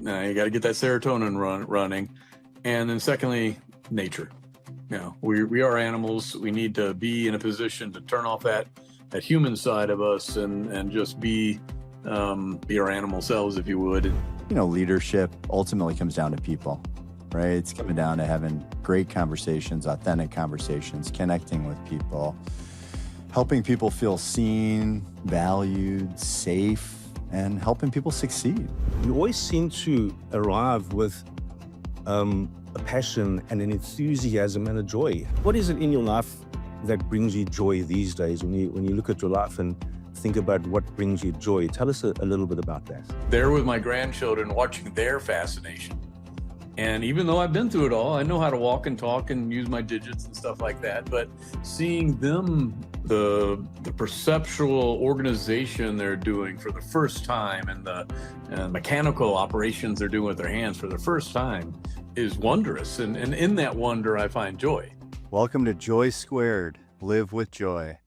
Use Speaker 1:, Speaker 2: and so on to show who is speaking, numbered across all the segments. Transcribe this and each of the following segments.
Speaker 1: You got to get that serotonin running. And then secondly, nature. We are animals. We need to be in a position to turn off that human side of us and just be our animal selves, if you would.
Speaker 2: Leadership ultimately comes down to people, right? It's coming down to having great conversations, authentic conversations, connecting with people, helping people feel seen, valued, safe, and helping people succeed.
Speaker 3: You always seem to arrive with a passion and an enthusiasm and a joy. What is it in your life that brings you joy these days? When you look at your life and think about what brings you joy, tell us a little bit about that.
Speaker 1: There with my grandchildren, watching their fascination. And even though I've been through it all, I know how to walk and talk and use my digits and stuff like that. But seeing them, the perceptual organization they're doing for the first time and the mechanical operations they're doing with their hands for the first time is wondrous. And in that wonder, I find joy.
Speaker 2: Welcome to JOY², Live with Joy.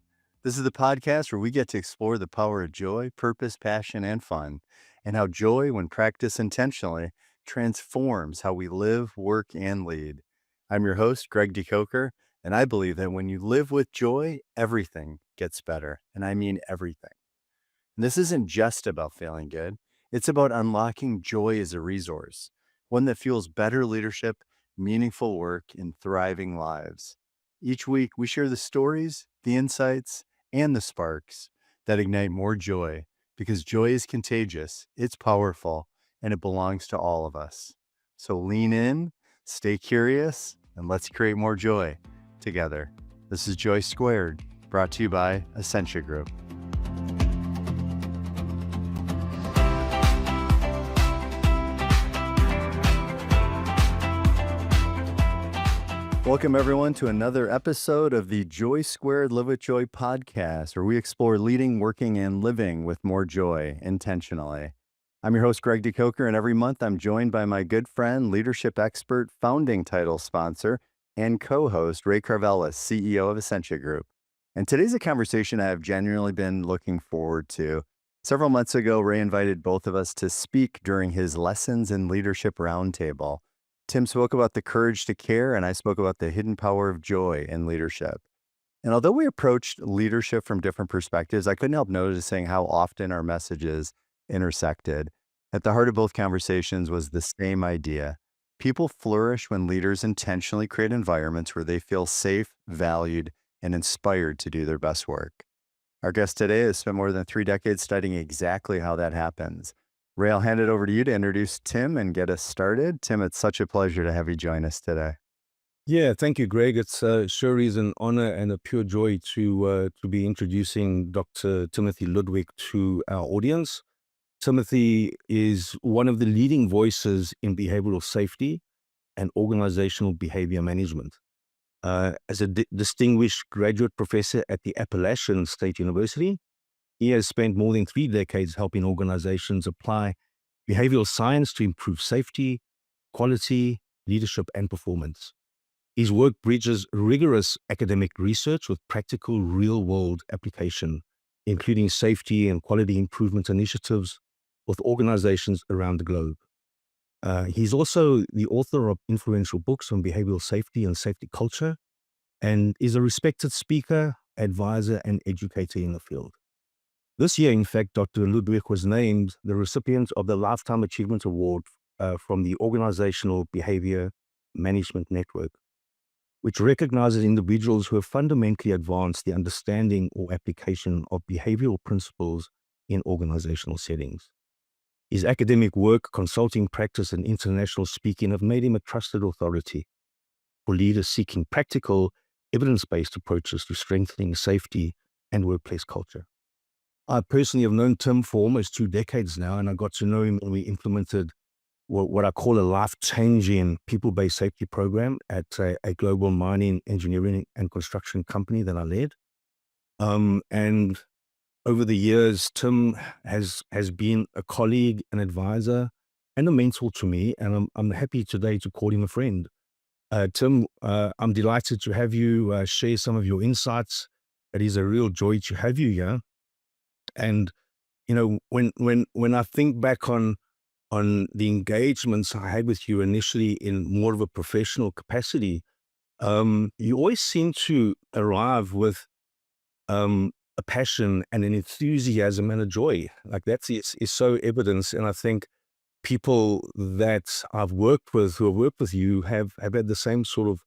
Speaker 2: This is the podcast where we get to explore the power of joy, purpose, passion, and fun, and how joy, when practiced intentionally, transforms how we live, work, and lead. I'm your host, Greg DeCoker, and I believe that when you live with joy, everything gets better, and I mean everything. And this isn't just about feeling good. It's about unlocking joy as a resource, one that fuels better leadership, meaningful work, and thriving lives. Each week, we share the stories, the insights, and the sparks that ignite more joy, because joy is contagious, it's powerful, and it belongs to all of us. So lean in, stay curious, and let's create more joy together. This is JOY², brought to you by Essentia Group. Welcome, everyone, to another episode of the JOY² Live with Joy podcast, where we explore leading, working, and living with more joy intentionally. I'm your host, Greg DeCoker, and every month I'm joined by my good friend, leadership expert, founding title sponsor, and co-host, Wray Carvelas, CEO of Essentia Group. And today's a conversation I have genuinely been looking forward to. Several months ago, Wray invited both of us to speak during his Lessons in Leadership Roundtable. Tim spoke about the courage to care, and I spoke about the hidden power of joy in leadership. And although we approached leadership from different perspectives, I couldn't help noticing how often our messages intersected. At the heart of both conversations was the same idea. People flourish when leaders intentionally create environments where they feel safe, valued, and inspired to do their best work. Our guest today has spent more than 3 decades studying exactly how that happens. Ray, I'll hand it over to you to introduce Tim and get us started. Tim, it's such a pleasure to have you join us today.
Speaker 3: Yeah, thank you, Greg. It's sure is an honor and a pure joy to be introducing Dr. Timothy Ludwig to our audience. Timothy is one of the leading voices in behavioral safety and organizational behavior management. As a distinguished graduate professor at the Appalachian State University, he has spent more than 3 decades helping organizations apply behavioral science to improve safety, quality, leadership, and performance. His work bridges rigorous academic research with practical real-world application, including safety and quality improvement initiatives with organizations around the globe. He's also the author of influential books on behavioral safety and safety culture, and is a respected speaker, advisor, and educator in the field. This year, in fact, Dr. Ludwig was named the recipient of the Lifetime Achievement Award from the Organizational Behavior Management Network, which recognizes individuals who have fundamentally advanced the understanding or application of behavioral principles in organizational settings. His academic work, consulting practice, and international speaking have made him a trusted authority for leaders seeking practical, evidence-based approaches to strengthening safety and workplace culture. I personally have known Tim for almost 2 decades now, and I got to know him when we implemented what I call a life-changing people-based safety program at a global mining, engineering, and construction company that I led. And over the years, Tim has been a colleague, an advisor, and a mentor to me, and I'm happy today to call him a friend. Tim, I'm delighted to have you share some of your insights. It is a real joy to have you here. And when I think back on on the engagements I had with you initially in more of a professional capacity, you always seem to arrive with a passion and an enthusiasm and a joy. Like is so evident. And I think people that I've worked with who have worked with you have had the same sort of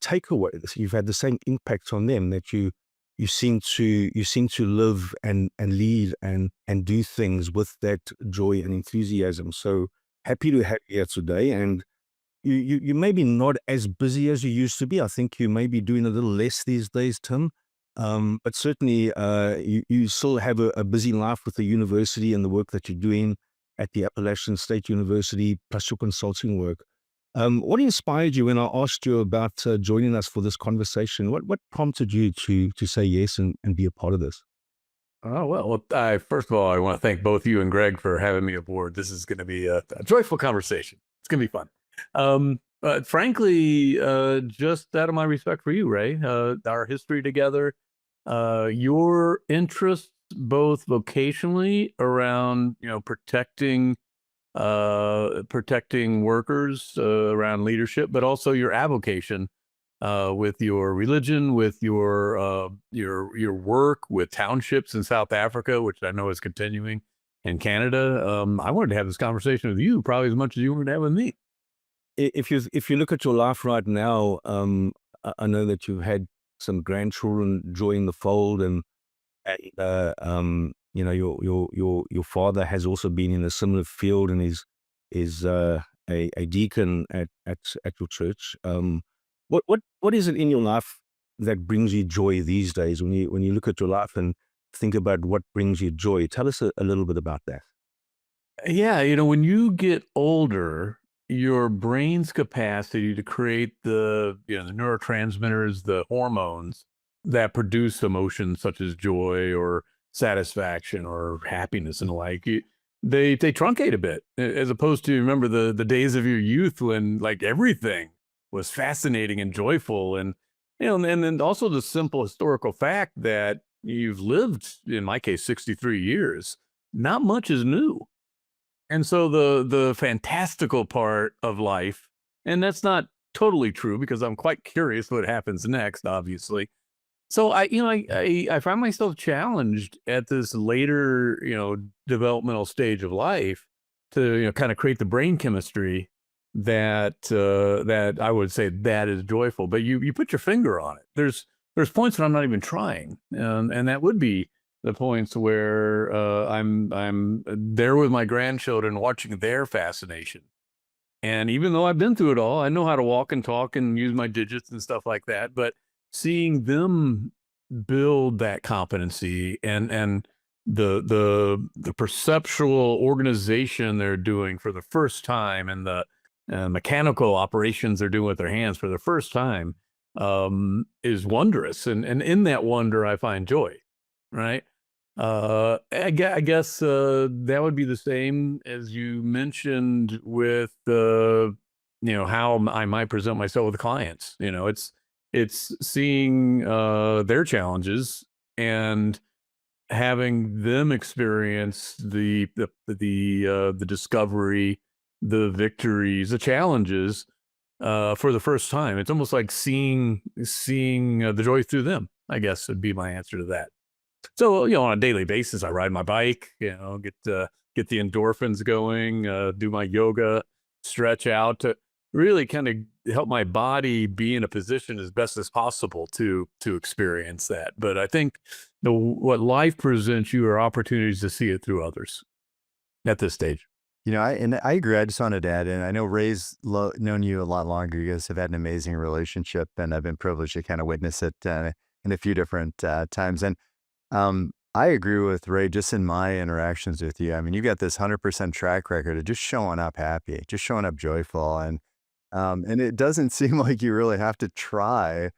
Speaker 3: takeaways. You've had the same impact on them, that you seem to live and lead and do things with that joy and enthusiasm. So happy to have you here today. And you maybe not as busy as you used to be. I think you may be doing a little less these days, Tim. But certainly you still have a busy life with the university and the work that you're doing at the Appalachian State University, plus your consulting work. What inspired you when I asked you about joining us for this conversation? What prompted you to say yes and be a part of this?
Speaker 1: Oh, well, first of all, I want to thank both you and Greg for having me aboard. This is going to be a joyful conversation. It's going to be fun. But frankly, just out of my respect for you, Ray, our history together, your interests both vocationally around, protecting workers, around leadership, but also your avocation with your religion, with your work with townships in South Africa, which I know is continuing in Canada. I wanted to have this conversation with you probably as much as you wanted to have with me.
Speaker 3: If you look at your life right now, I know that you've had some grandchildren join the fold, and your father has also been in a similar field and is a deacon at your church. What is it in your life that brings you joy these days? When you look at your life and think about what brings you joy, tell us a little bit about that.
Speaker 1: Yeah, when you get older, your brain's capacity to create the neurotransmitters, the hormones that produce emotions such as joy or satisfaction or happiness and the like, they truncate a bit, as opposed to, remember the days of your youth when like everything was fascinating and joyful. And and then also the simple historical fact that you've lived, in my case, 63 years. Not much is new. And so the fantastical part of life, and that's not totally true because I'm quite curious what happens next, obviously. So I find myself challenged at this later, developmental stage of life to, kind of create the brain chemistry that I would say that is joyful. But you put your finger on it. There's points when I'm not even trying, and that would be the points where I'm there with my grandchildren watching their fascination. And even though I've been through it all, I know how to walk and talk and use my digits and stuff like that. But seeing them build that competency and the perceptual organization they're doing for the first time, and the mechanical operations they're doing with their hands for the first time, is wondrous. And in that wonder, I find joy, right? I guess that would be the same as you mentioned with how I might present myself with clients. It's seeing their challenges and having them experience the discovery, the victories, the challenges for the first time. It's almost like seeing the joy through them, I guess, would be my answer to that. So, on a daily basis, I ride my bike, get the endorphins going, do my yoga, stretch out to really kind of help my body be in a position as best as possible to experience that. But I think what life presents you are opportunities to see it through others at this stage.
Speaker 2: I agree. I just wanted to add in, I know Ray's known you a lot longer. You guys have had an amazing relationship, and I've been privileged to kind of witness it in a few different times. And I agree with Ray just in my interactions with you. I mean, you got this 100% track record of just showing up happy, just showing up joyful. And it doesn't seem like you really have to try.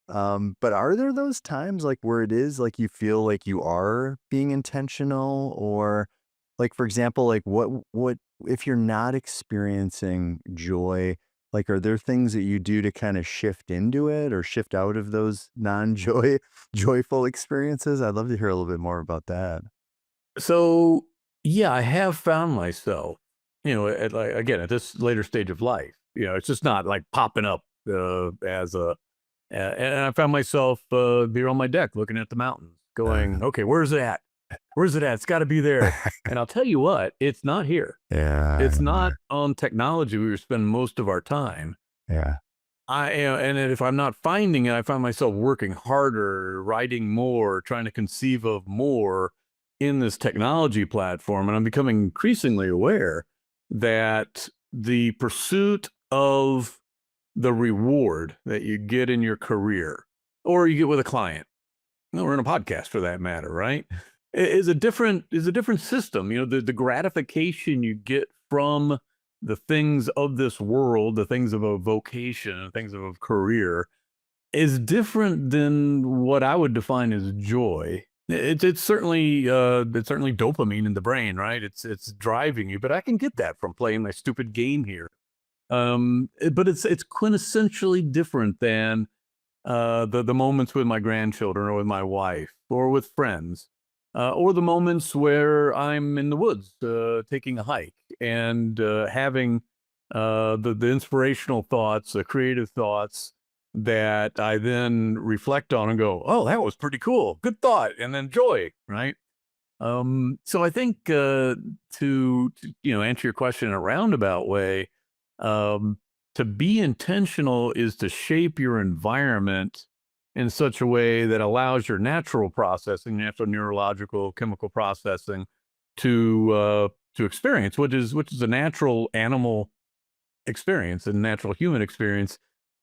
Speaker 2: But are there those times like where it is like you feel like you are being intentional, or like, for example, like what if you're not experiencing joy, like, are there things that you do to kind of shift into it or shift out of those joyful experiences? I'd love to hear a little bit more about that.
Speaker 1: So, yeah, I have found myself again, at this later stage of life, it's just not like popping up as a, and I found myself here on my deck looking at the mountains going, okay, where's it at? Where's it at? It's got to be there. And I'll tell you what, it's not here.
Speaker 2: Yeah.
Speaker 1: It's not on technology. We spend most of our time.
Speaker 2: Yeah.
Speaker 1: And if I'm not finding it, I find myself working harder, writing more, trying to conceive of more in this technology platform. And I'm becoming increasingly aware that the pursuit of the reward that you get in your career or you get with a client, or in a podcast for that matter, right? Is a different system. The gratification you get from the things of this world, the things of a vocation, the things of a career, is different than what I would define as joy. It's certainly dopamine in the brain, right? It's driving you, but I can get that from playing my stupid game here. But it's quintessentially different than the moments with my grandchildren or with my wife or with friends, or the moments where I'm in the woods taking a hike and having the inspirational thoughts, the creative thoughts that I then reflect on and go, oh, that was pretty cool. Good thought. And then joy, right? So I think to answer your question in a roundabout way, to be intentional is to shape your environment in such a way that allows your natural processing, natural neurological chemical processing to experience, which is a natural animal experience and natural human experience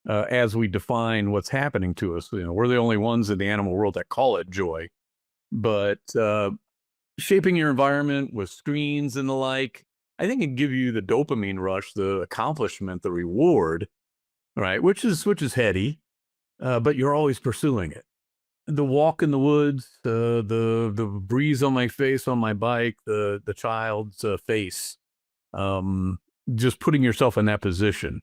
Speaker 1: as we define what's happening to us. We're the only ones in the animal world that call it joy, but shaping your environment with screens and the like, I think it can give you the dopamine rush, the accomplishment, the reward, right? Which is heady, but you're always pursuing it. The walk in the woods, the breeze on my face on my bike, the child's face, just putting yourself in that position,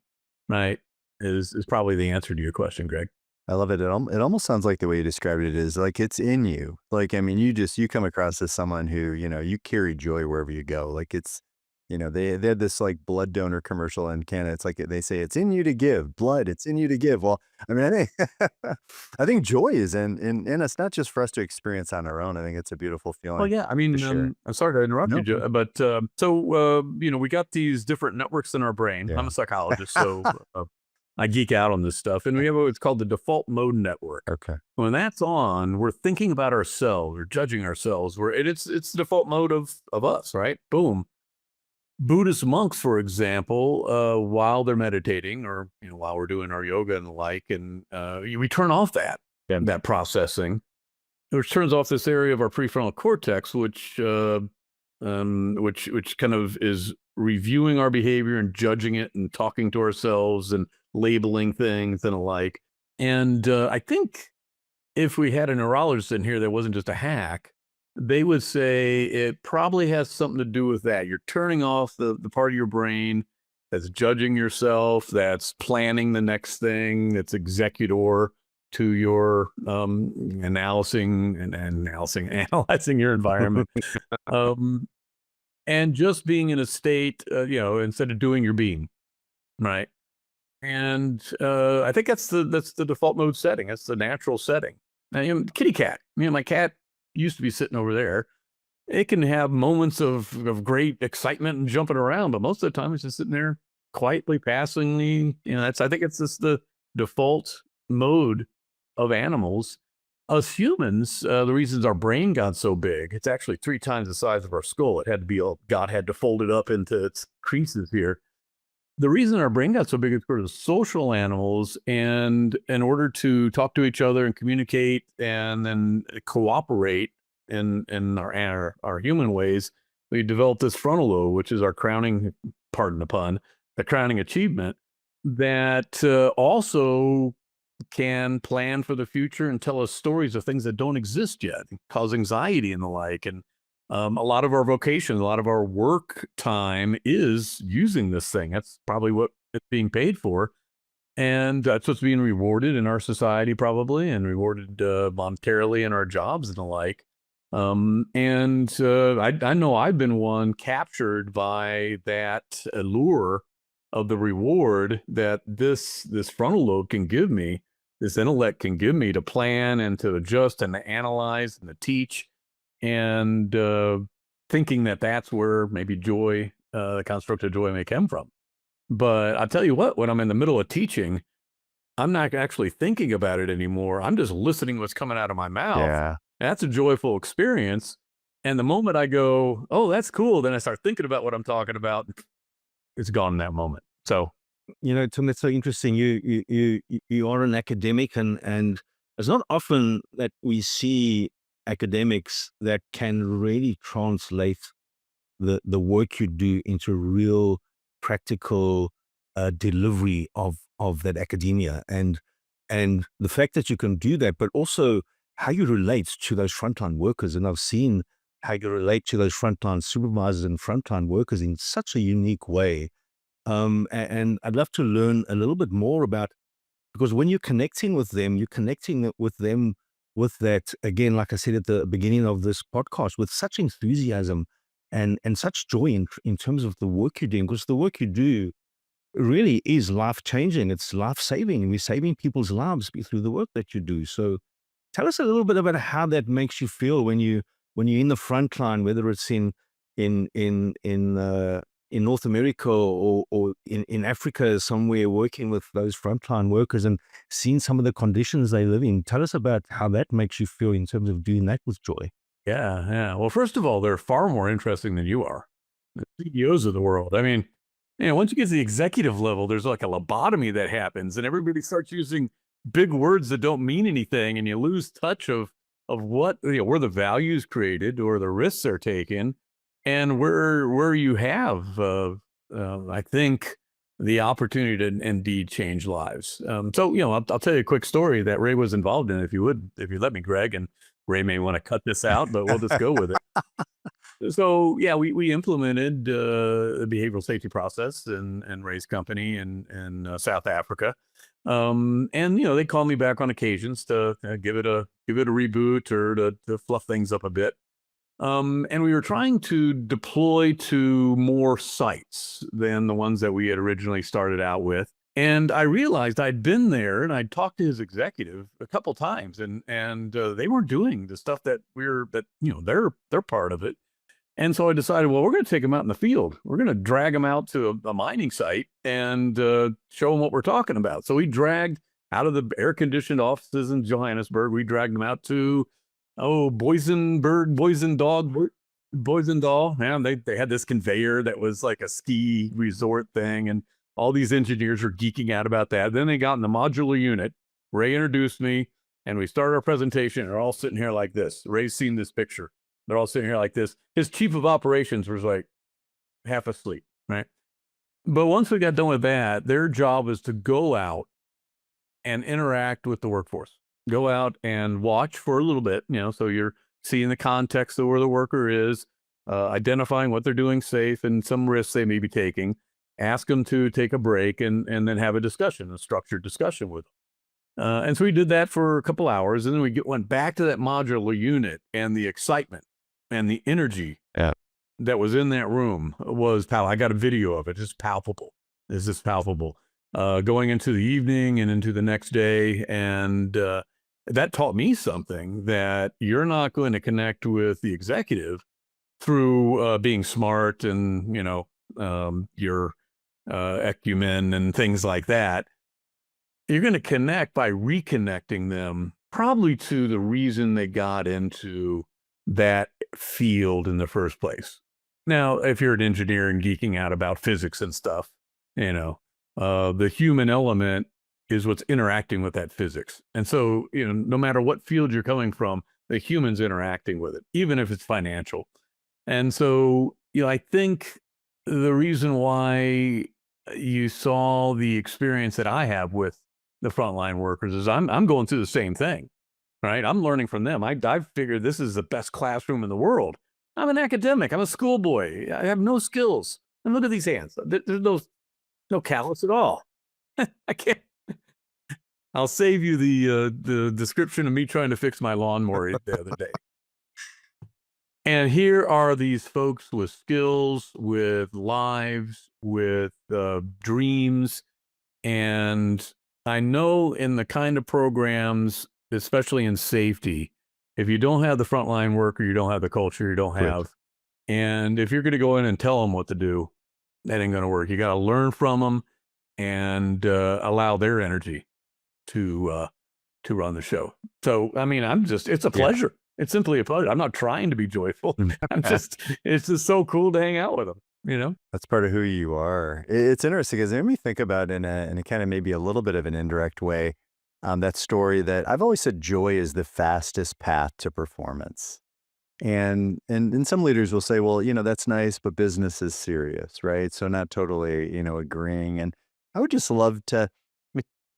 Speaker 1: right, is probably the answer to your question, Greg.
Speaker 2: I love it. It almost sounds like the way you described it is like it's in you. Like, I mean, you come across as someone who, you carry joy wherever you go. Like it's, they had this like blood donor commercial in Canada. It's like they say it's in you to give blood. It's in you to give. Well, I mean, I think I think joy is in us, not just for us to experience on our own. I think it's a beautiful feeling.
Speaker 1: Well, yeah. I mean, I'm sorry to interrupt
Speaker 2: No.
Speaker 1: you, Joe, but so we got these different networks in our brain.
Speaker 2: Yeah.
Speaker 1: I'm a psychologist, so I geek out on this stuff, and we have what's called the default mode network.
Speaker 2: Okay.
Speaker 1: When that's on, we're thinking about ourselves, we're judging ourselves. It's the default mode of us, right? Boom. Buddhist monks, for example, while they're meditating or while we're doing our yoga and the like, and we turn off that processing, which turns off this area of our prefrontal cortex, which kind of is reviewing our behavior and judging it and talking to ourselves and labeling things and the like. And I think if we had a neurologist in here that wasn't just a hack, they would say it probably has something to do with that. You're turning off the part of your brain that's judging yourself, that's planning the next thing, that's executor to your analyzing your environment, and just being in a state, instead of doing your being, right? And I think that's the default mode setting. That's the natural setting. Now, kitty cat. My cat used to be sitting over there. It can have moments of great excitement and jumping around, but most of the time it's just sitting there quietly, passively. I think it's just the default mode of animals. Us humans, the reasons our brain got so big, it's actually 3 times the size of our skull. It had to be, God had to fold it up into its creases here. The reason our brain got so big is because of social animals, and in order to talk to each other and communicate and then cooperate in our human ways, we developed this frontal lobe, which is our crowning, pardon the pun, the crowning achievement that also can plan for the future and tell us stories of things that don't exist yet, cause anxiety and the like. And a lot of our vocation, a lot of our work time is using this thing. That's probably what it's being paid for. And that's what's being rewarded in our society, probably, and rewarded monetarily in our jobs and the like. I know I've been one captured by that allure of the reward that this frontal lobe can give me, this intellect can give me to plan and to adjust and to analyze and to teach, and thinking that that's where maybe joy, the construct of joy may come from. But I'll tell you what, when I'm in the middle of teaching, I'm not actually thinking about it anymore. I'm just listening what's coming out of my mouth.
Speaker 2: Yeah.
Speaker 1: That's a joyful experience. And the moment I go, oh, that's cool, then I start thinking about what I'm talking about. It's gone in that moment. So,
Speaker 3: Tim, that's so interesting. You are an academic, and it's not often that we see academics that can really translate the work you do into real practical delivery of that academia, and the fact that you can do that, but also how you relate to those frontline workers. And I've seen how you relate to those frontline supervisors and frontline workers in such a unique way. And I'd love to learn a little bit more about, because when you're connecting with them, you're connecting with them with that, again, like I said at the beginning of this podcast, with such enthusiasm and such joy in terms of the work you're doing, because the work you do really is life-changing. It's life-saving. We're saving people's lives through the work that you do. So tell us a little bit about how that makes you feel when you're in the front line, whether it's in North America or in Africa somewhere, working with those frontline workers and seeing some of the conditions they live in. Tell us about how that makes you feel in terms of doing that with joy.
Speaker 1: yeah. Well, first of all, they're far more interesting than you are. The CEOs of the world. I mean, once you get to the executive level, there's like a lobotomy that happens, and everybody starts using big words that don't mean anything, and you lose touch of what, where the value's created or the risks are taken, and where you have, I think, the opportunity to indeed change lives. So, I'll tell you a quick story that Wray was involved in, if you let me, Greg, and Wray may want to cut this out, but we'll just go with it. So yeah, we implemented the behavioral safety process in Wray's company in South Africa, and they call me back on occasions to give it a reboot or to fluff things up a bit. And we were trying to deploy to more sites than the ones that we had originally started out with. And I realized I'd been there and I'd talked to his executive a couple times, and they weren't doing the stuff that they're part of it. And so I decided, well, we're going to take them out in the field. We're going to drag them out to a mining site and show them what we're talking about. So we dragged out of the air-conditioned offices in Johannesburg. We dragged them out to, Boysendal. Man, they had this conveyor that was like a ski resort thing, and all these engineers were geeking out about that. Then they got in the modular unit. Wray introduced me, and we started our presentation. They're all sitting here like this. Ray's seen this picture. They're all sitting here like this. His chief of operations was like half asleep, right? But once we got done with that, their job was to go out and interact with the workforce. Go out and watch for a little bit, so you're seeing the context of where the worker is, identifying what they're doing safe and some risks they may be taking, ask them to take a break and then have a structured discussion with them. And so we did that for a couple hours, and then we went back to that modular unit, and the excitement and the energy that was in that room was palpable. I got a video of it. It's palpable. It's just palpable. Going into the evening and into the next day. And that taught me something, that you're not going to connect with the executive through being smart and, your acumen and things like that. You're going to connect by reconnecting them probably to the reason they got into that field in the first place. Now, if you're an engineer and geeking out about physics and stuff, the human element is what's interacting with that physics. And so, no matter what field you're coming from, the human's interacting with it, even if it's financial. And so, I think the reason why you saw the experience that I have with the frontline workers is I'm going through the same thing, right? I'm learning from them. I figured this is the best classroom in the world. I'm an academic. I'm a schoolboy. I have no skills. And look at these hands. There's no callus at all. I can't. I'll save you the description of me trying to fix my lawnmower the other day. And here are these folks with skills, with lives, with dreams. And I know in the kind of programs, especially in safety, if you don't have the frontline worker, you don't have the culture, you don't
Speaker 2: Right.
Speaker 1: have. And if you're going to go in and tell them what to do, that ain't going to work. You got to learn from them and allow their energy to run the show. So, I mean, it's a
Speaker 2: Yeah.
Speaker 1: pleasure. It's simply a pleasure. I'm not trying to be joyful. It's just so cool to hang out with them, you know?
Speaker 2: That's part of who you are. It's interesting because it made me think about in a kind of maybe a little bit of an indirect way, that story that I've always said joy is the fastest path to performance. And some leaders will say, well, that's nice, but business is serious, right? So not totally, agreeing. And I would just love to,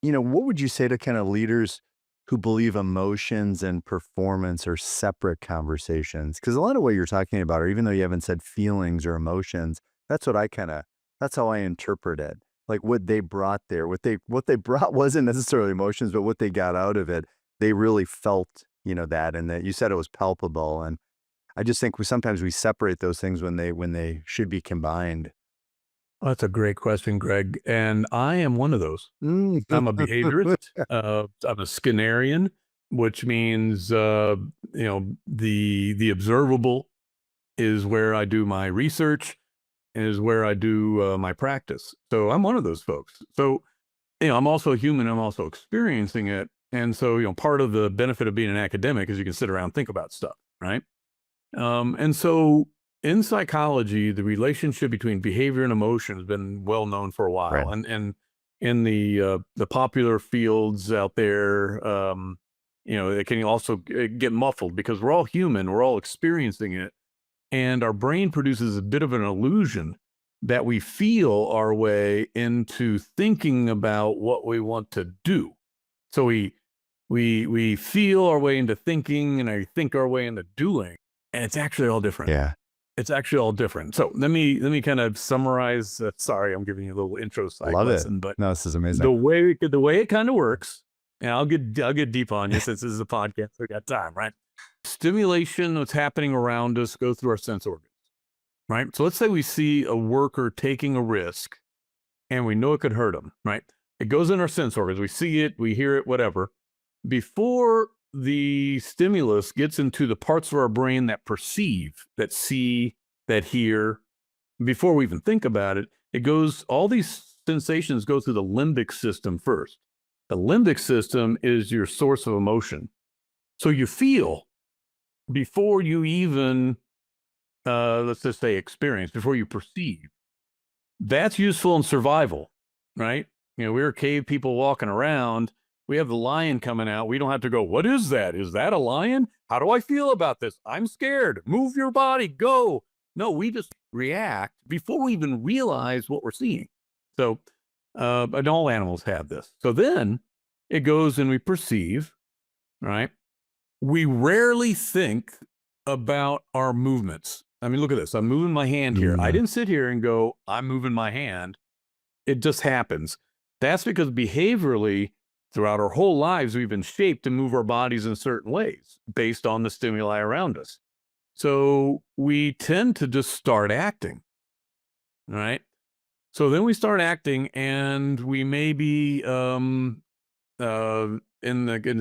Speaker 2: what would you say to kind of leaders who believe emotions and performance are separate conversations? Because a lot of what you're talking about, or even though you haven't said feelings or emotions, that's what that's how I interpret it. Like what they brought there, what they brought wasn't necessarily emotions, but what they got out of it, they really felt, that, and that you said it was palpable. And I just think sometimes we separate those things when they should be combined.
Speaker 1: Oh, that's a great question, Greg. And I am one of those.
Speaker 2: Mm.
Speaker 1: I'm a behaviorist. I'm a Skinnerian, which means, the observable is where I do my research and is where I do my practice. So I'm one of those folks. So, I'm also human. I'm also experiencing it. And so, part of the benefit of being an academic is you can sit around and think about stuff, right? And so in psychology, the relationship between behavior and emotion has been well known for a
Speaker 2: Right.
Speaker 1: while. And in the popular fields out there, it can also get muffled because we're all human, we're all experiencing it, and our brain produces a bit of an illusion that we feel our way into thinking about what we want to do. So we feel our way into thinking, and I think our way into doing, and it's actually all different.
Speaker 2: Yeah.
Speaker 1: It's actually all different. So let me kind of summarize. Sorry, I'm giving you a little intro psych
Speaker 2: Love it.
Speaker 1: lesson, but
Speaker 2: No, this is amazing.
Speaker 1: the way it kind of works, and I'll get deep on you since this is a podcast. We got time, right? Stimulation that's happening around us go through our sense organs, right? So let's say we see a worker taking a risk, and we know it could hurt them, right? It goes in our sense organs. We see it, we hear it, whatever. Before the stimulus gets into the parts of our brain that perceive, that see, that hear, before we even think about it, all these sensations go through the limbic system first. The limbic system is your source of emotion. So you feel before you even, let's just say experience, before you perceive. That's useful in survival, right? We're cave people walking around. We have the lion coming out. We don't have to go, what is that? Is that a lion? How do I feel about this? I'm scared. Move your body. Go. No, we just react before we even realize what we're seeing. So, and all animals have this. So then it goes and we perceive, right? We rarely think about our movements. I mean, look at this. I'm moving my hand here. I didn't sit here and go, I'm moving my hand. It just happens. That's because behaviorally, throughout our whole lives, we've been shaped to move our bodies in certain ways based on the stimuli around us. So we tend to just start acting, right? So then we start acting, and we may be in the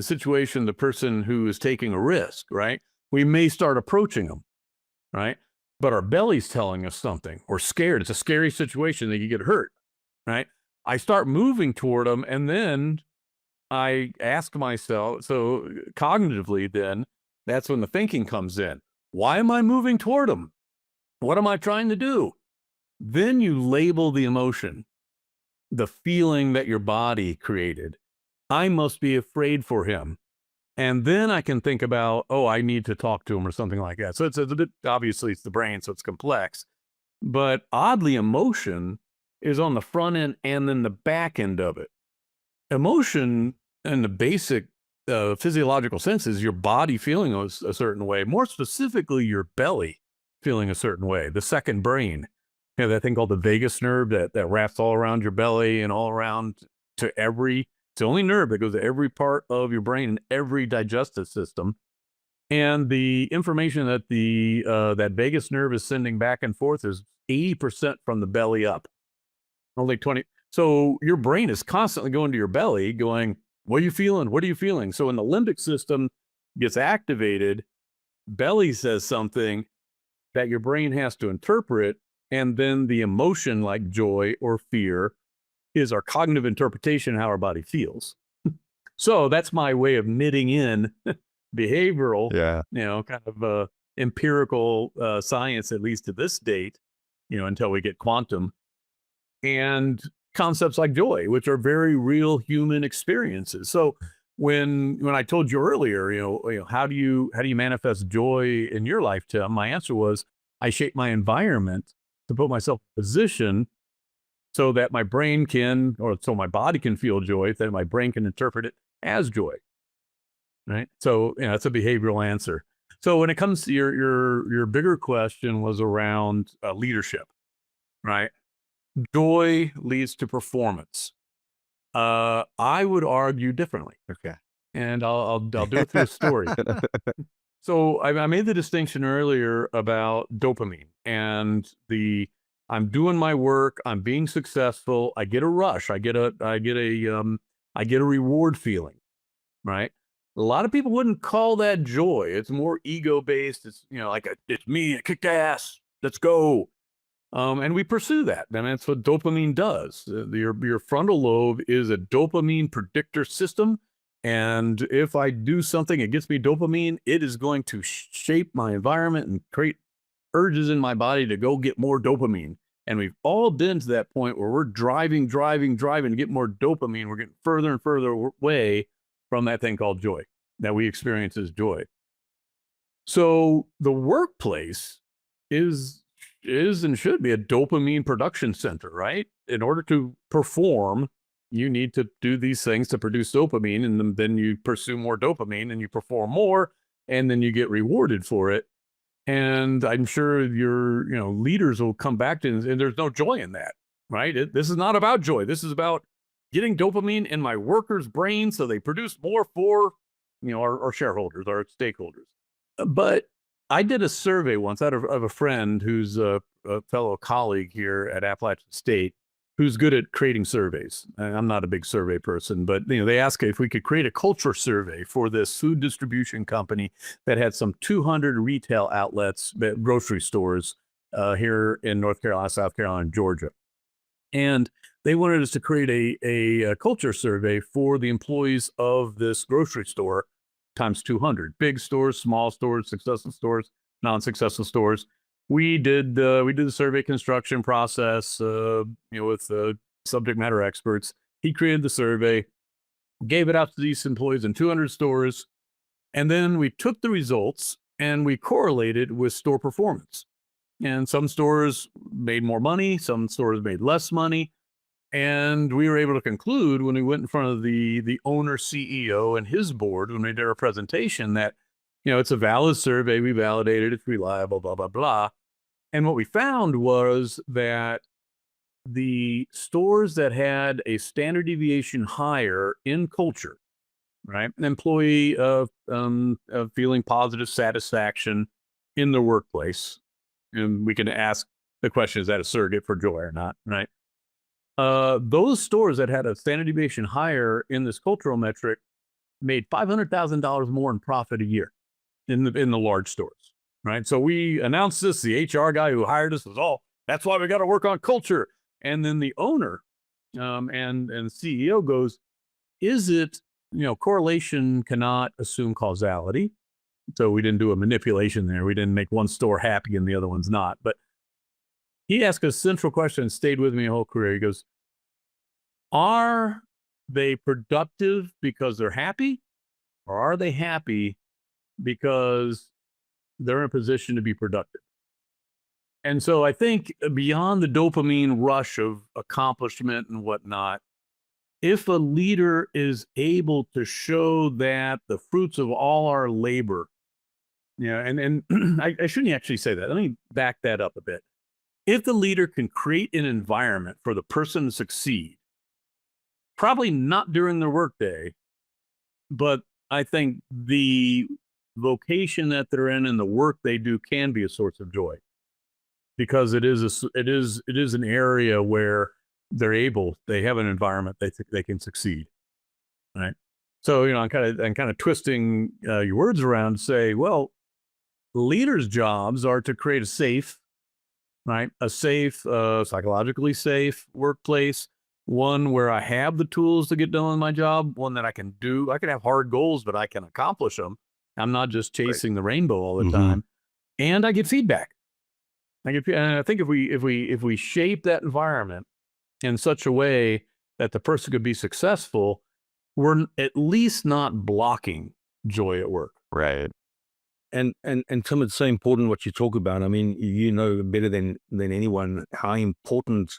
Speaker 1: situation, the person who is taking a risk, right? We may start approaching them, right? But our belly's telling us something. We're scared. It's a scary situation that you get hurt, right? I start moving toward them, and then I ask myself, so cognitively, then that's when the thinking comes in. Why am I moving toward them? What am I trying to do? Then you label the emotion, the feeling that your body created. I must be afraid for him. And then I can think about, oh, I need to talk to him or something like that. So it's a bit, obviously it's the brain, so it's complex. But oddly, emotion is on the front end and then the back end of it. Emotion in the basic physiological sense is your body feeling a certain way, more specifically your belly feeling a certain way, the second brain. That thing called the vagus nerve that wraps all around your belly and all around to it's the only nerve that goes to every part of your brain and every digestive system. And the information that that vagus nerve is sending back and forth is 80% from the belly up. Only 20. So your brain is constantly going to your belly going, what are you feeling? What are you feeling? So when the limbic system gets activated, belly says something that your brain has to interpret. And then the emotion like joy or fear is our cognitive interpretation of how our body feels. So that's my way of knitting in behavioral, kind of empirical science, at least to this date, until we get quantum, and concepts like joy, which are very real human experiences. So when I told you earlier, how do you manifest joy in your life, Tim? My answer was I shape my environment to put myself in a position so that my brain can, or so my body can feel joy, that my brain can interpret it as joy. Right. So, that's a behavioral answer. So when it comes to your bigger question was around leadership, right? Joy leads to performance. I would argue differently.
Speaker 2: Okay.
Speaker 1: And I'll do it through a story. So I made the distinction earlier about dopamine and I'm doing my work, I'm being successful, I get a rush, I get a reward feeling, right? A lot of people wouldn't call that joy. It's more ego-based. It's, it's me, I kicked ass, let's go. And we pursue that. And that's what dopamine does. Your frontal lobe is a dopamine predictor system. And if I do something, it gets me dopamine, it is going to shape my environment and create urges in my body to go get more dopamine. And we've all been to that point where we're driving to get more dopamine. We're getting further and further away from that thing called joy that we experience as joy. So the workplace is and should be a dopamine production center, right? In order to perform, you need to do these things to produce dopamine, and then you pursue more dopamine and you perform more, and then you get rewarded for it. And I'm sure your leaders will come back to and there's no joy in that, right? This is not about joy. This is about getting dopamine in my workers' brain so they produce more for our shareholders, our stakeholders. But I did a survey once out of a friend who's a fellow colleague here at Appalachian State who's good at creating surveys. I'm not a big survey person, but they asked if we could create a culture survey for this food distribution company that had some 200 retail outlets, grocery stores here in North Carolina, South Carolina, and Georgia. And they wanted us to create a culture survey for the employees of this grocery store times 200. Big stores, small stores, successful stores, non-successful stores. We did the survey construction process, with subject matter experts. He created the survey, gave it out to these employees in 200 stores, and then we took the results and we correlated with store performance. And some stores made more money, some stores made less money. And we were able to conclude when we went in front of the owner CEO and his board, when we did our presentation, that, it's a valid survey. We validated it's reliable, blah, blah, blah. And what we found was that the stores that had a standard deviation higher in culture, right? An employee of feeling positive satisfaction in the workplace. And we can ask the question, is that a surrogate for joy or not, right? Those stores that had a standard deviation higher in this cultural metric made $500,000 more in profit a year in the large stores, right? So we announced this. The HR guy who hired us was that's why we got to work on culture. And then the owner and CEO goes, is it, correlation cannot assume causality. So we didn't do a manipulation there. We didn't make one store happy and the other one's not. But he asked a central question and stayed with me a whole career. He goes, are they productive because they're happy, or are they happy because they're in a position to be productive? And so I think beyond the dopamine rush of accomplishment and whatnot, if a leader is able to show that the fruits of all our labor, and I shouldn't actually say that. Let me back that up a bit. If the leader can create an environment for the person to succeed, probably not during their workday, but I think the vocation that they're in and the work they do can be a source of joy, because it is an area where they have an environment they can succeed, right? So, I'm kind of twisting your words around to say, well, leaders' jobs are to create a safe, right? A safe, psychologically safe workplace, one where I have the tools to get done with my job, one that I can do. I can have hard goals, but I can accomplish them. I'm not just chasing the rainbow all the time, and I get feedback. And I think if we shape that environment in such a way that the person could be successful, we're at least not blocking joy at work.
Speaker 2: Right.
Speaker 3: And Tim, it's so important what you talk about. I mean, you know better than anyone how important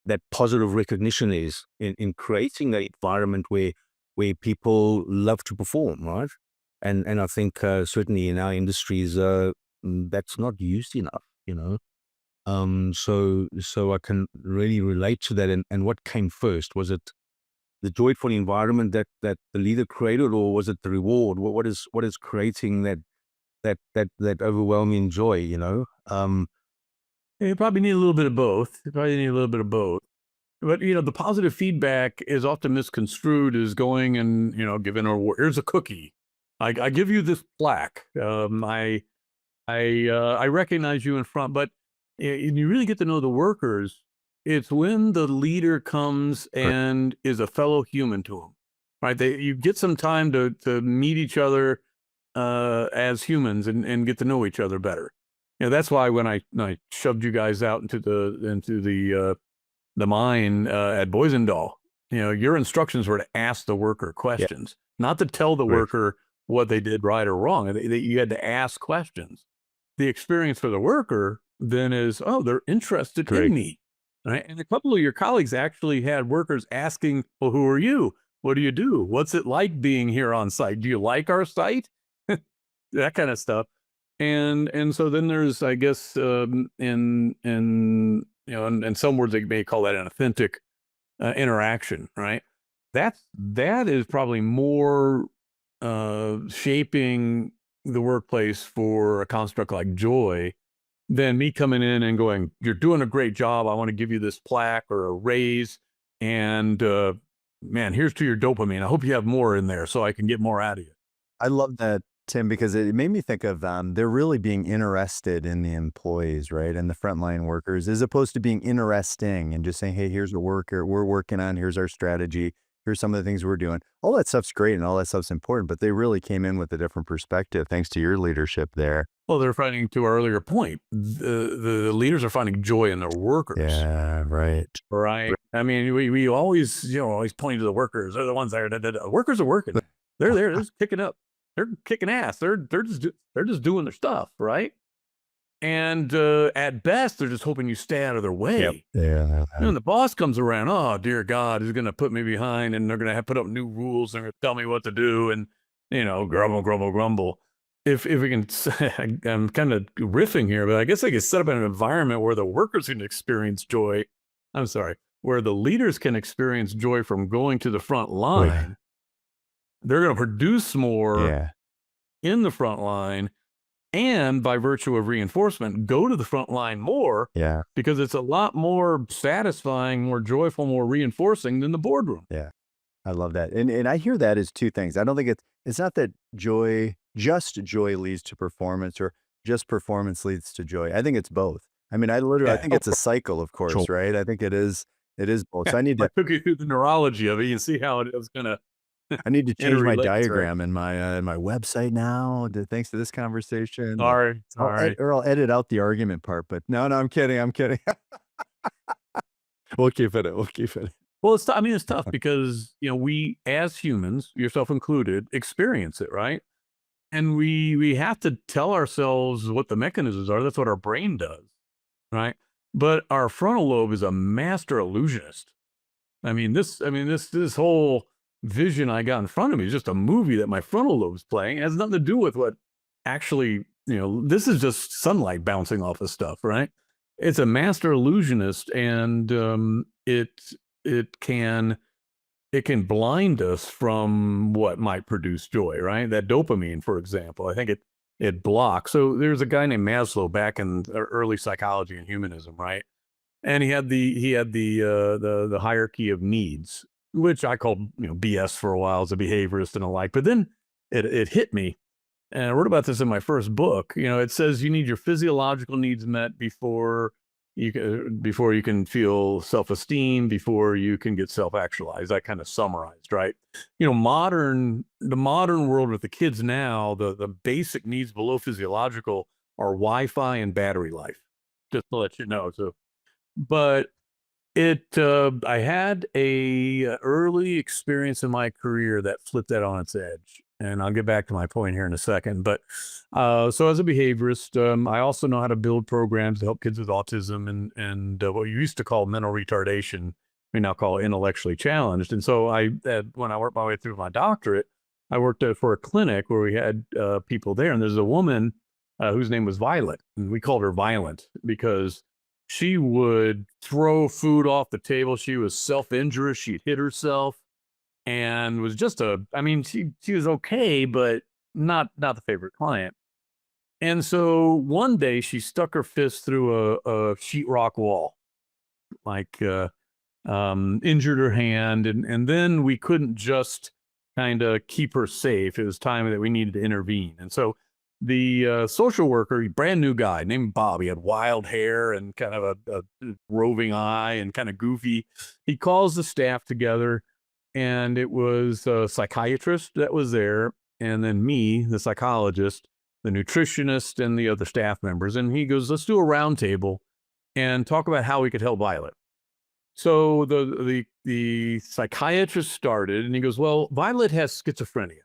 Speaker 3: that positive recognition is in creating that environment where people love to perform, right? And I think certainly in our industries, that's not used enough, So I can really relate to that. And what came first? Was it the joyful environment that the leader created, or was it the reward? What is creating that overwhelming joy?
Speaker 1: You probably need a little bit of both. But the positive feedback is often misconstrued as going and giving here's a cookie. I give you this plaque. I recognize you in front, but you really get to know the workers. It's when the leader comes and is a fellow human to them, right? You get some time to meet each other as humans and get to know each other better. That's why when I shoved you guys out into the mine at Boisendal, your instructions were to ask the worker questions, not to tell the worker what they did right or wrong. You had to ask questions. The experience for the worker then is, oh, they're interested in me. Right? And a couple of your colleagues actually had workers asking, well, who are you? What do you do? What's it like being here on site? Do you like our site? That kind of stuff. And so then there's, I guess, in some words, they may call that an authentic interaction, right? That is probably more shaping the workplace for a construct like joy than me coming in and going, you're doing a great job. I want to give you this plaque or a raise. And man, here's to your dopamine. I hope you have more in there so I can get more out of you.
Speaker 2: I love that, Tim, because it made me think of they're really being interested in the employees, right? And the frontline workers, as opposed to being interesting and just saying, hey, here's a worker we're working on. Here's our strategy. Here's some of the things we're doing. All that stuff's great and all that stuff's important, but they really came in with a different perspective thanks to your leadership there.
Speaker 1: Well, they're finding, to our earlier point, the leaders are finding joy in their workers.
Speaker 2: Yeah, right.
Speaker 1: Right. I mean, we always point to the workers. They're the ones there. The workers are working. They're there. They're just kicking up. They're kicking ass. They're just doing their stuff, right? And at best, they're just hoping you stay out of their way.
Speaker 2: Yep. Yeah.
Speaker 1: And the boss comes around, oh, dear God, he's going to put me behind, and they're going to put up new rules. They're going to tell me what to do, and, grumble. If we can, I'm kind of riffing here, but I guess I could set up an environment where the workers can experience joy. I'm sorry, where the leaders can experience joy from going to the front line.
Speaker 2: Right.
Speaker 1: They're going to produce more in the front line, and by virtue of reinforcement, go to the front line more.
Speaker 2: Yeah.
Speaker 1: Because it's a lot more satisfying, more joyful, more reinforcing than the boardroom.
Speaker 2: Yeah. I love that. And I hear that as two things. I don't think it's not that just joy leads to performance or just performance leads to joy. I think it's both. I mean, I think it's a cycle, of course, right? I think it is both. So I need to
Speaker 1: took you through the neurology of it. You can see how it is going to.
Speaker 2: I need to change my diagram in my website now. Thanks to this conversation.
Speaker 1: Sorry.
Speaker 2: Or I'll edit out the argument part. But no, I'm kidding. We'll keep it.
Speaker 1: Well, it's tough because we as humans, yourself included, experience it, right? And we have to tell ourselves what the mechanisms are. That's what our brain does, right? But our frontal lobe is a master illusionist. This whole vision I got in front of me is just a movie that my frontal lobe's playing. It has nothing to do with what actually, this is just sunlight bouncing off of stuff, right? It's a master illusionist, and it can it can blind us from what might produce joy, right? That dopamine, for example, I think it blocks. So there's a guy named Maslow back in early psychology and humanism, right? And he had the hierarchy of needs, which I called BS for a while as a behaviorist and the like. But then it hit me, and I wrote about this in my first book. It says you need your physiological needs met before you can feel self-esteem, before you can get self-actualized. I kind of summarized, right? The modern world with the kids now, the basic needs below physiological are Wi-Fi and battery life, just to let you know. So, but I had a early experience in my career that flipped that on its edge. And I'll get back to my point here in a second. But so as a behaviorist, I also know how to build programs to help kids with autism and what you used to call mental retardation, we now call intellectually challenged. And so when I worked my way through my doctorate, I worked for a clinic where we had people there. And there's a woman whose name was Violet. And we called her Violent because she would throw food off the table. She was self-injurious. She'd hit herself. And was just she was okay, but not the favorite client. And so one day she stuck her fist through a sheetrock wall, like injured her hand. And then we couldn't just kind of keep her safe. It was time that we needed to intervene. And so the social worker, brand new guy named Bob, he had wild hair and kind of a roving eye and kind of goofy. He calls the staff together. And it was a psychiatrist that was there, and then me, the psychologist, the nutritionist, and the other staff members. And he goes, let's do a round table and talk about how we could help Violet. So the psychiatrist started, and he goes, well, Violet has schizophrenia.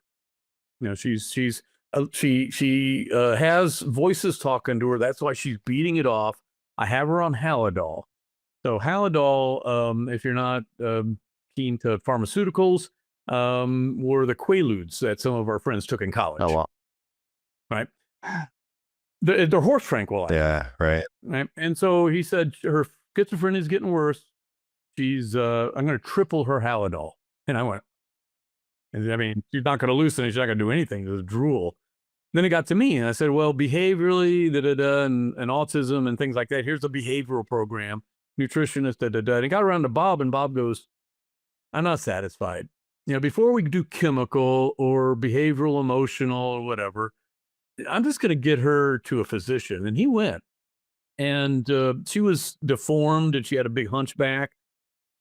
Speaker 1: She has voices talking to her. That's why she's beating it off. I have her on Halidol. So Halidol, if you're not to pharmaceuticals, were the Quaaludes that some of our friends took in college.
Speaker 2: Oh, wow.
Speaker 1: Right. They're horse tranquilizers.
Speaker 2: Yeah, right.
Speaker 1: And so he said, her schizophrenia is getting worse. I'm going to triple her Halidol. And I went, she's not going to loosen it. She's not going to do anything. It was drool. Then it got to me, and I said, well, behaviorally, and autism and things like that. Here's a behavioral program, nutritionist, And it got around to Bob, and Bob goes, I'm not satisfied. Before we do chemical or behavioral, emotional, or whatever, I'm just going to get her to a physician. And he went, and she was deformed, and she had a big hunchback,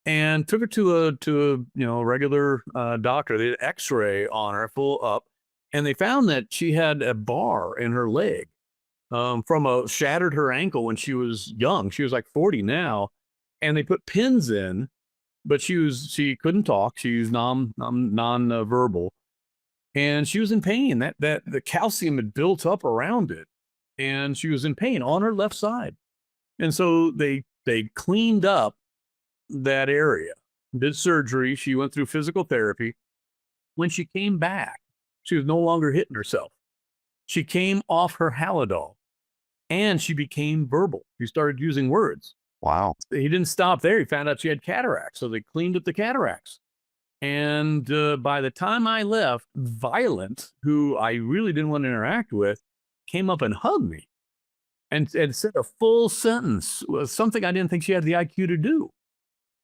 Speaker 1: and took her to a regular doctor. They did X-ray on her, full up, and they found that she had a bar in her leg from shattered her ankle when she was young. She was like 40 now, and they put pins in. But she couldn't talk. She was non-verbal, and she was in pain. That the calcium had built up around it, and she was in pain on her left side. And so they cleaned up that area, did surgery. She went through physical therapy. When she came back, she was no longer hitting herself. She came off her Halidol, and she became verbal. She started using words.
Speaker 2: Wow.
Speaker 1: He didn't stop there. He found out she had cataracts. So they cleaned up the cataracts. And by the time I left, Violent, who I really didn't want to interact with, came up and hugged me and said a full sentence, something I didn't think she had the IQ to do.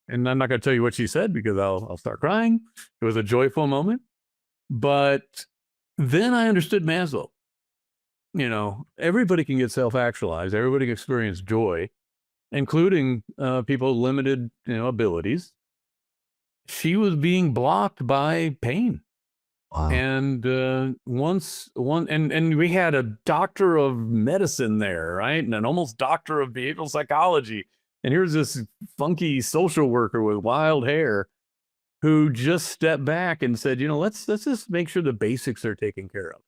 Speaker 1: And I'm not going to tell you what she said because I'll start crying. It was a joyful moment. But then I understood Maslow. Everybody can get self-actualized. Everybody can experience joy, including people with limited abilities. She was being blocked by pain.
Speaker 2: Wow.
Speaker 1: And and we had a doctor of medicine there, right? And an almost doctor of behavioral psychology. And here's this funky social worker with wild hair who just stepped back and said, let's just make sure the basics are taken care of.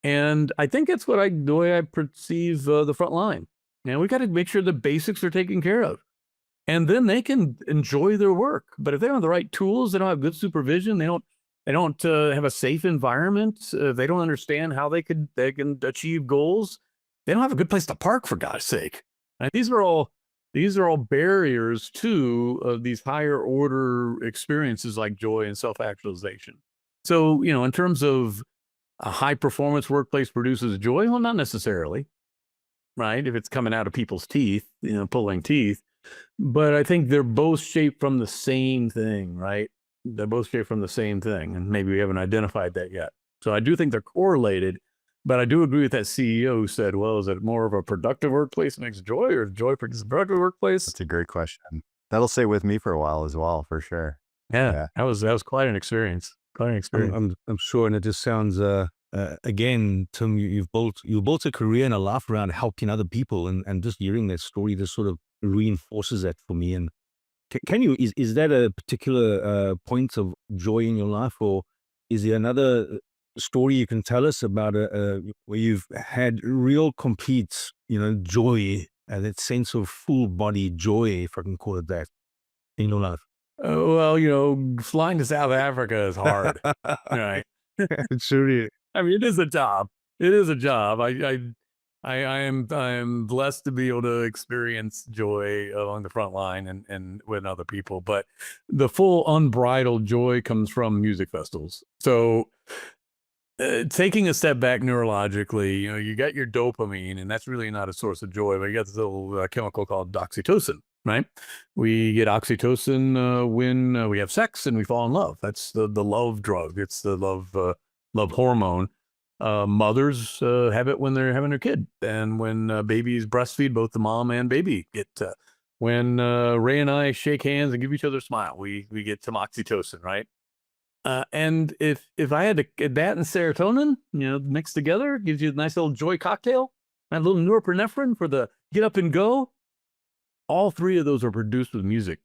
Speaker 1: And I think that's the way I perceive the front line. We got to make sure the basics are taken care of. And then they can enjoy their work. But if they don't have the right tools, they don't have good supervision, they don't have a safe environment, they don't understand how they can achieve goals, they don't have a good place to park, for God's sake. And these are all these are all barriers to these higher order experiences like joy and self-actualization. So, in terms of a high performance workplace produces joy, well, not necessarily, right? If it's coming out of people's teeth, pulling teeth. But I think they're both shaped from the same thing, right? They're both shaped from the same thing, and maybe we haven't identified that yet. So I do think they're correlated, but I do agree with that CEO who said, well, is it more of a productive workplace makes joy, or is joy produces a productive workplace?
Speaker 2: That's a great question. That'll stay with me for a while as well, for sure.
Speaker 1: Yeah. That was quite an experience. Quite an experience.
Speaker 3: I'm sure, and it just sounds again, Tim, you built a career and a life around helping other people, and just hearing that story just sort of reinforces that for me. And can you is that a particular point of joy in your life, or is there another story you can tell us about where you've had real complete joy, that sense of full body joy, if I can call it that, in your life?
Speaker 1: Well, flying to South Africa is hard, right?
Speaker 3: It sure is.
Speaker 1: I mean, it is a job. It is a job. I am blessed to be able to experience joy along the front line and with other people, but the full unbridled joy comes from music festivals. So taking a step back neurologically, you got your dopamine, and that's really not a source of joy, but you got this little chemical called oxytocin, right? We get oxytocin when we have sex and we fall in love. That's the love drug. It's the love hormone. Mothers have it when they're having their kid, and when babies breastfeed, both the mom and baby get. When Ray and I shake hands and give each other a smile, we get some oxytocin, right? And if I had to get that and serotonin, mixed together, gives you a nice little joy cocktail, and a little norepinephrine for the get up and go. All three of those are produced with music.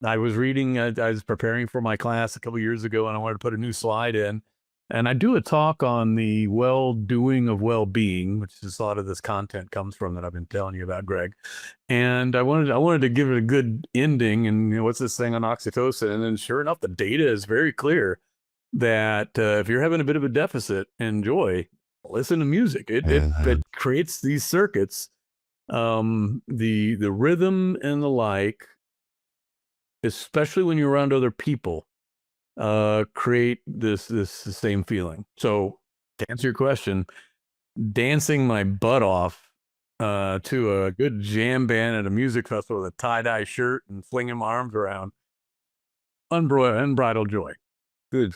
Speaker 1: I was reading, I was preparing for my class a couple years ago, and I wanted to put a new slide in. And I do a talk on the well-doing of well-being, which is a lot of this content comes from that I've been telling you about, Greg. And I wanted to give it a good ending. And what's this thing on oxytocin? And then sure enough, the data is very clear that if you're having a bit of a deficit in joy, listen to music. It creates these circuits, the rhythm and the like, especially when you're around other people. Create this same feeling. So to answer your question, dancing my butt off to a good jam band at a music festival with a tie-dye shirt and flinging my arms around, unbridled joy.
Speaker 3: Good.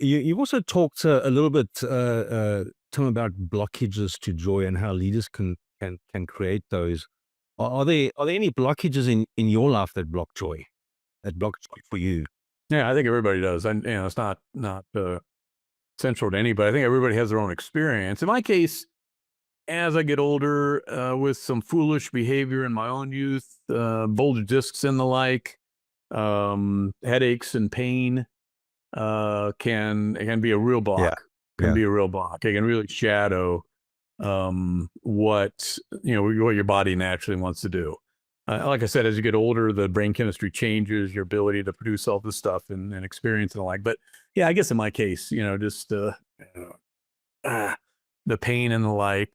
Speaker 3: You also talked a little bit, Tim, about blockages to joy and how leaders can create those. Are there any blockages in your life that block joy for you?
Speaker 1: Yeah, I think everybody does. And it's not central to anybody. I think everybody has their own experience. In my case, as I get older, with some foolish behavior in my own youth, bulged discs and the like, headaches and pain, can be a real block. Be a real block. It can really shadow what your body naturally wants to do. Like I said, as you get older, the brain chemistry changes, your ability to produce all this stuff and experience and the like. But yeah, I guess in my case, just the pain and the like.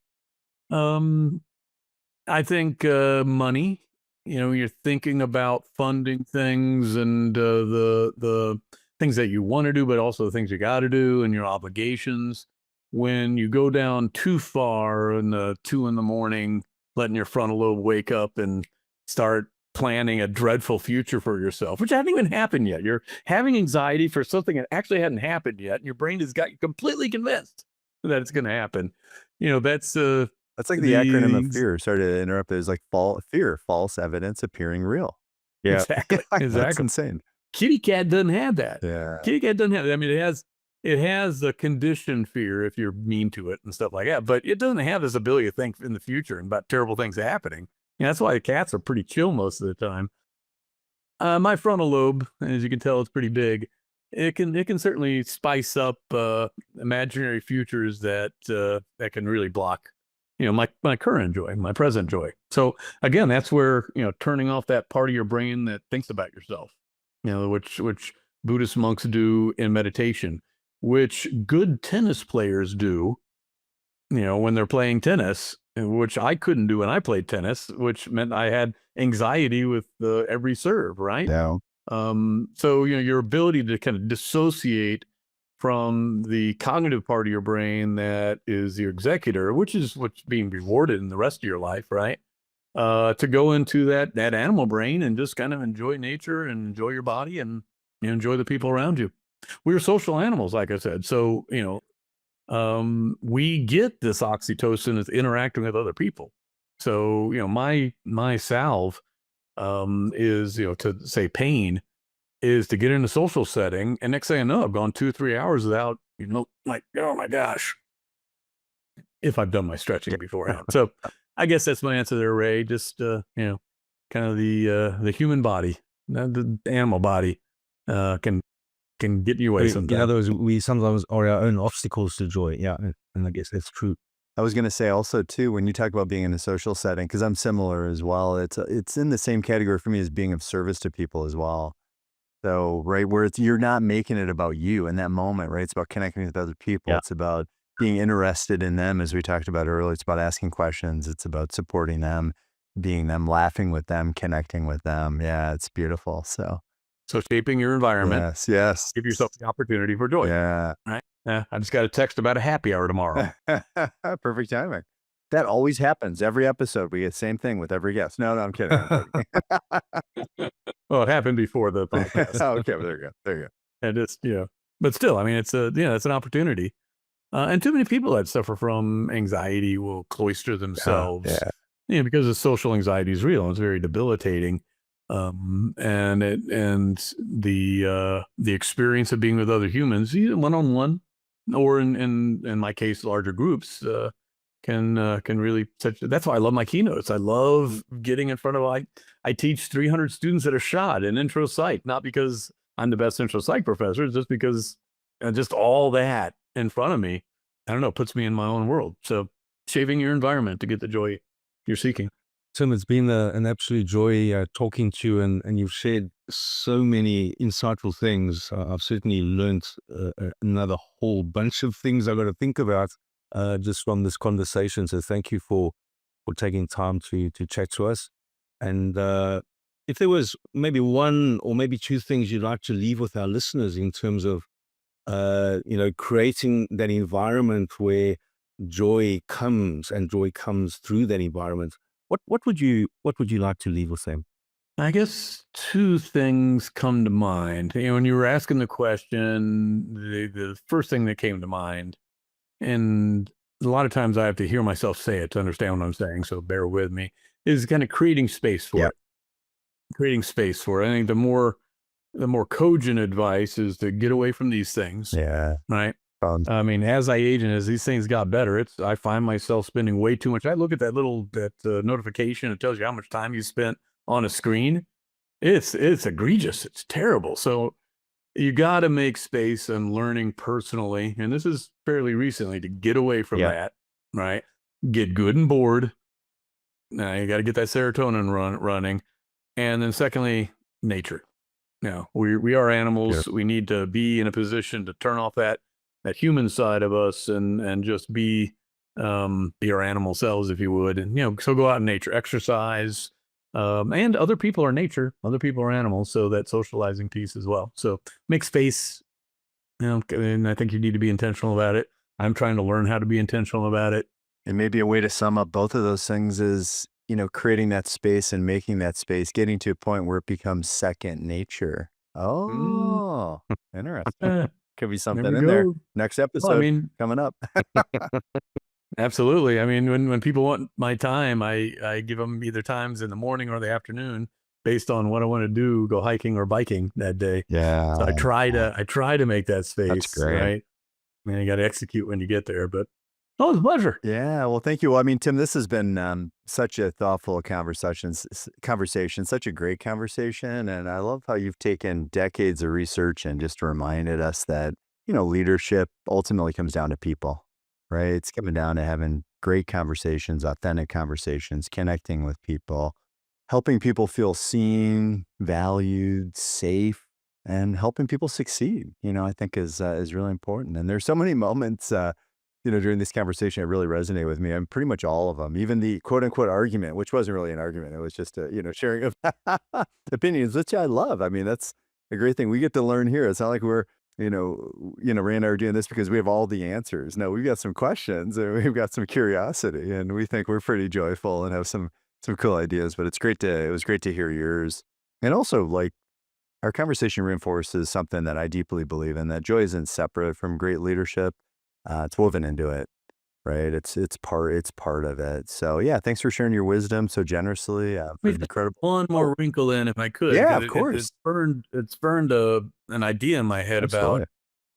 Speaker 1: I think money. You're thinking about funding things and the things that you want to do, but also the things you got to do and your obligations. When you go down too far in the 2 a.m, letting your frontal lobe wake up and start planning a dreadful future for yourself, which hasn't even happened yet. You're having anxiety for something that actually hadn't happened yet, and your brain has got you completely convinced that it's going to happen. That's
Speaker 2: like the acronym of fear. Sorry to interrupt. It's like fear, false evidence appearing real.
Speaker 1: Yeah, exactly.
Speaker 2: That's insane.
Speaker 1: Kitty cat doesn't have that.
Speaker 2: Yeah,
Speaker 1: kitty cat doesn't have that. I mean, it has the conditioned fear if you're mean to it and stuff like that, but it doesn't have this ability to think in the future and about terrible things happening. That's why the cats are pretty chill most of the time. My frontal lobe, as you can tell, it's pretty big. It can certainly spice up imaginary futures that can really block, my current joy, my present joy. So again, that's where turning off that part of your brain that thinks about yourself, which Buddhist monks do in meditation, which good tennis players do when they're playing tennis, which I couldn't do when I played tennis, which meant I had anxiety with every serve, right?
Speaker 2: Yeah.
Speaker 1: So, your ability to kind of dissociate from the cognitive part of your brain that is your executor, which is what's being rewarded in the rest of your life, right? To go into that animal brain and just kind of enjoy nature and enjoy your body and enjoy the people around you. We're social animals, like I said. So, we get this oxytocin as interacting with other people. So, my salve is, to say pain is to get in a social setting. And next thing I know, I've gone 2 or 3 hours without, like, oh my gosh, if I've done my stretching beforehand. So I guess that's my answer there, Ray. Just, kind of the human body, the animal body, can get you away
Speaker 3: In
Speaker 1: sometimes.
Speaker 3: other words, we sometimes are our own obstacles to joy. Yeah, and I guess that's true.
Speaker 2: I was going to say also too, when you talk about being in a social setting, because I'm similar as well, it's in the same category for me as being of service to people as well. So, right, where you're not making it about you in that moment, right? It's about connecting with other people.
Speaker 3: Yeah.
Speaker 2: It's about being interested in them, as we talked about earlier. It's about asking questions. It's about supporting them, being them, laughing with them, connecting with them. Yeah, it's beautiful. So
Speaker 1: shaping your environment,
Speaker 2: yes.
Speaker 1: give yourself the opportunity for joy.
Speaker 2: Yeah.
Speaker 1: Right. Yeah. I just got a text about a happy hour tomorrow.
Speaker 2: Perfect timing. That always happens. Every episode, we get the same thing with every guest. No, I'm kidding.
Speaker 1: Well, it happened before the podcast.
Speaker 2: Okay, well, there you go. There you go.
Speaker 1: And just, but still, I mean, it's it's an opportunity. And too many people that suffer from anxiety will cloister themselves,
Speaker 2: Yeah.
Speaker 1: because the social anxiety is real and it's very debilitating. And the experience of being with other humans, either one-on-one or in my case, larger groups, can really touch. That's why I love my keynotes. I love getting in front of, I teach 300 students at a shot in intro psych, not because I'm the best intro psych professor, it's just because just all that in front of me, I don't know, puts me in my own world. So shaping your environment to get the joy you're seeking.
Speaker 3: Tim, it's been an absolute joy talking to you, and you've shared so many insightful things. I've certainly learned another whole bunch of things I've got to think about just from this conversation. So thank you for taking time to chat to us. And if there was maybe one or maybe two things you'd like to leave with our listeners in terms of creating that environment where joy comes and joy comes through that environment, what would you like to leave with them?
Speaker 1: I guess two things come to mind. When you were asking the question, the first thing that came to mind, and a lot of times I have to hear myself say it to understand what I'm saying, so bear with me, is kind of creating space for
Speaker 2: Yep.
Speaker 1: it. Creating space for it. I think the more cogent advice is to get away from these things,
Speaker 2: Yeah.
Speaker 1: right?
Speaker 2: Fun.
Speaker 1: I mean, as I age and as these things got better, I find myself spending way too much. I look at that notification. It tells you how much time you spent on a screen. It's egregious. It's terrible. So you got to make space. I'm learning personally, and this is fairly recently, to get away from
Speaker 2: Yeah.
Speaker 1: that, right? Get good and bored. Now you got to get that serotonin running. And then secondly, nature. We are animals. We need to be in a position to turn off that human side of us and just be our animal selves, if you would. And, so go out in nature, exercise, and other people are nature, other people are animals. So that socializing piece as well. So make space, and I think you need to be intentional about it. I'm trying to learn how to be intentional about it.
Speaker 2: And maybe a way to sum up both of those things is, creating that space and making that space, getting to a point where it becomes second nature. Oh, interesting. Could be something
Speaker 1: we
Speaker 2: in there.
Speaker 1: go.
Speaker 2: Next
Speaker 1: Well,
Speaker 2: episode
Speaker 1: I mean,
Speaker 2: coming up.
Speaker 1: absolutely. I mean, when people want my time, I give them either times in the morning or the afternoon based on what I want to do, go hiking or biking that day.
Speaker 2: Yeah.
Speaker 1: So I try to make that space,
Speaker 2: great.
Speaker 1: right? I mean, you got to execute when you get there, but it's a pleasure.
Speaker 2: Yeah. Well, thank you. Well, I mean, Tim, this has been such a thoughtful conversation, such a great conversation. And I love how you've taken decades of research and just reminded us that, leadership ultimately comes down to people, right? It's coming down to having great conversations, authentic conversations, connecting with people, helping people feel seen, valued, safe, and helping people succeed, I think is really important. And there's so many moments, during this conversation, it really resonated with me. And pretty much all of them, even the quote unquote argument, which wasn't really an argument. It was just a, sharing of opinions, which I love. I mean, that's a great thing. We get to learn here. It's not like we're, Ray and I are doing this because we have all the answers. No, we've got some questions and we've got some curiosity, and we think we're pretty joyful and have some cool ideas, but it was great to hear yours. And also, like, our conversation reinforces something that I deeply believe in, that joy isn't separate from great leadership. It's woven into it, right? It's part of it. So yeah, thanks for sharing your wisdom so generously.
Speaker 1: Let me
Speaker 2: Incredible.
Speaker 1: one more wrinkle in, if I could.
Speaker 2: Yeah,
Speaker 1: 'cause
Speaker 2: of course.
Speaker 1: It's burned an idea in my head
Speaker 2: Absolutely.
Speaker 1: about,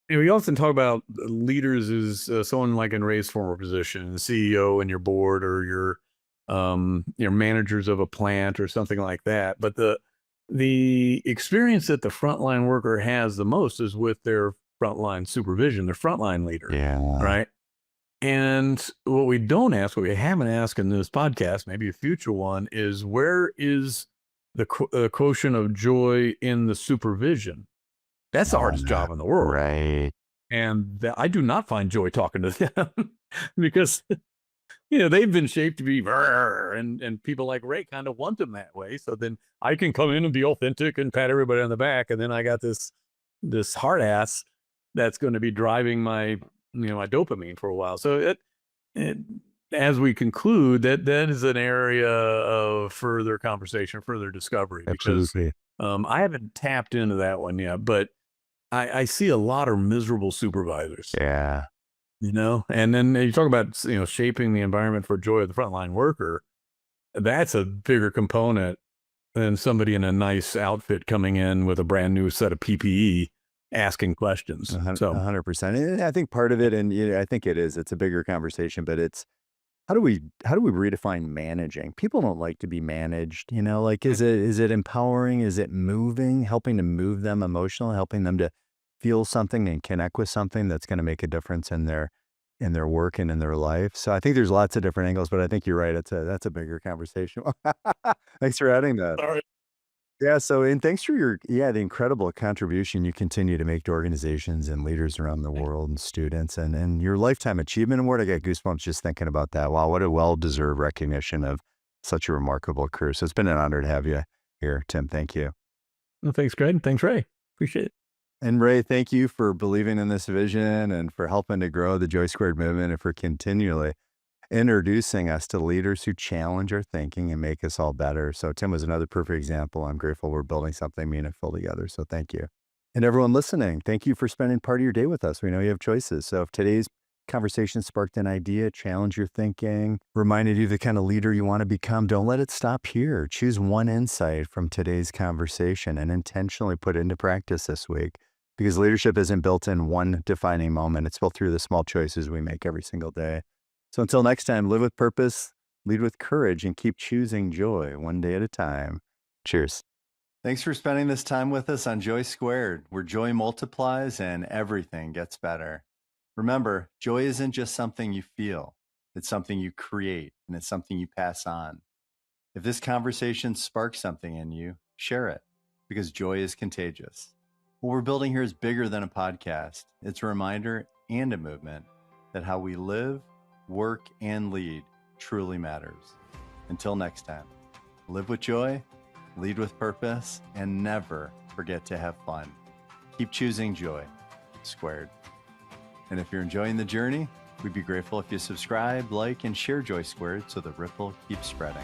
Speaker 1: we often talk about leaders as someone like in Ray's former position, the CEO in your board, or your managers of a plant or something like that. But the experience that the frontline worker has the most is with their frontline supervision, their frontline leader.
Speaker 2: Yeah.
Speaker 1: Right. And what we haven't asked in this podcast, maybe a future one, is where is the quotient of joy in the supervision? That's the hardest job in the world.
Speaker 2: Right.
Speaker 1: And I do not find joy talking to them because, they've been shaped to be, and people like Ray kind of want them that way. So then I can come in and be authentic and pat everybody on the back. And then I got this hard ass that's going to be driving my dopamine for a while. So as we conclude, that is an area of further conversation, further discovery.
Speaker 3: Absolutely.
Speaker 1: Because I haven't tapped into that one yet, but I see a lot of miserable supervisors.
Speaker 2: Yeah.
Speaker 1: And then you talk about, shaping the environment for joy of the frontline worker. That's a bigger component than somebody in a nice outfit coming in with a brand new set of PPE asking questions.
Speaker 2: 100%. And I think part of it, and I think it's a bigger conversation, but it's how do we redefine managing? People don't like to be managed, like, is it empowering? Is it moving, helping to move them emotionally, helping them to feel something and connect with something that's going to make a difference in their work and in their life? So I think there's lots of different angles, but I think you're right. That's a bigger conversation. Thanks for adding that.
Speaker 1: Sorry.
Speaker 2: Yeah. So, and thanks for the incredible contribution you continue to make to organizations and leaders around the world and students, and your Lifetime Achievement Award. I get goosebumps just thinking about that. Wow. What a well-deserved recognition of such a remarkable career. So it's been an honor to have you here, Tim. Thank you.
Speaker 1: Well, thanks, Greg. Thanks, Ray. Appreciate it.
Speaker 2: And Ray, thank you for believing in this vision and for helping to grow the JOY² movement, and for continually introducing us to leaders who challenge our thinking and make us all better. So Tim was another perfect example. I'm grateful we're building something meaningful together. So thank you. And everyone listening, thank you for spending part of your day with us. We know you have choices. So if today's conversation sparked an idea, challenged your thinking, reminded you the kind of leader you want to become, don't let it stop here. Choose one insight from today's conversation and intentionally put it into practice this week. Because leadership isn't built in one defining moment. It's built through the small choices we make every single day. So until next time, live with purpose, lead with courage, and keep choosing joy one day at a time. Cheers. Thanks for spending this time with us on JOY², where joy multiplies and everything gets better. Remember, joy isn't just something you feel. It's something you create, and it's something you pass on. If this conversation sparks something in you, share it, because joy is contagious. What we're building here is bigger than a podcast. It's a reminder and a movement that how we live, work, and lead truly matters. Until next time, live with joy, lead with purpose, and never forget to have fun. Keep choosing joy, squared. And if you're enjoying the journey, we'd be grateful if you subscribe, like, and share JOY² so the ripple keeps spreading.